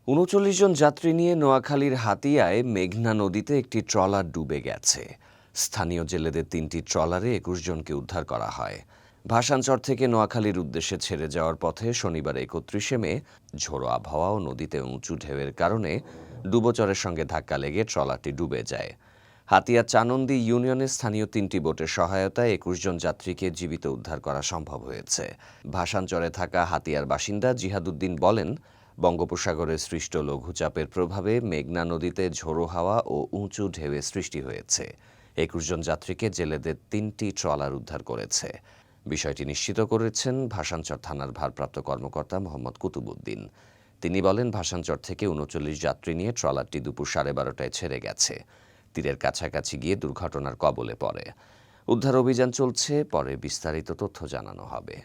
৩৯ জন যাত্রী নিয়ে নোয়াখালীর হাতিয়ায় মেঘনা নদীতে একটি ট্রলার ডুবে গেছে। স্থানীয় জেলেদের ৩টি ট্রলারে ২১ জনকে উদ্ধার করা হয়। ভাসানচর থেকে নোয়াখালীর উদ্দেশ্যে ছেড়ে যাওয়ার পথে শনিবার ৩১ মে ঝোড়ো আবহাওয়া ও নদীতে উঁচু ঢেউয়ের কারণে ডুবোচরের সঙ্গে ধাক্কা লেগে ট্রলারটি ডুবে যায়। হাতিয়া চানন্দি ইউনিয়নের স্থানীয় ৩টি বোটের সহায়তায় ২১ জন যাত্রীকে জীবিত উদ্ধার করা সম্ভব হয়েছে। ভাসানচরে থাকা হাতিয়ার বাসিন্দা জিহাদুদ্দিন বলেন, বঙ্গোপসাগরে সৃষ্ট লঘুচাপের প্রভাবে মেঘনা নদীতে ঝোড়ো হাওয়া ও উঁচু ঢেউয়ের সৃষ্টি হয়েছে। ২১ জন যাত্রীকে জেলেদের ৩টি ট্রলার উদ্ধার করেছে। বিষয়টি নিশ্চিত করেছেন ভাসানচর থানার ভারপ্রাপ্ত কর্মকর্তা মোহাম্মদ কুতুবুদ্দিন। তিনি বলেন, ভাসানচর থেকে ৩৯ যাত্রী নিয়ে ট্রলারটি দুপুর 12:30টায় ছেড়ে গেছে। তীরের কাছাকাছি গিয়ে দুর্ঘটনার কবলে পড়ে। উদ্ধার অভিযান চলছে, পরে বিস্তারিত তথ্য জানানো হবে।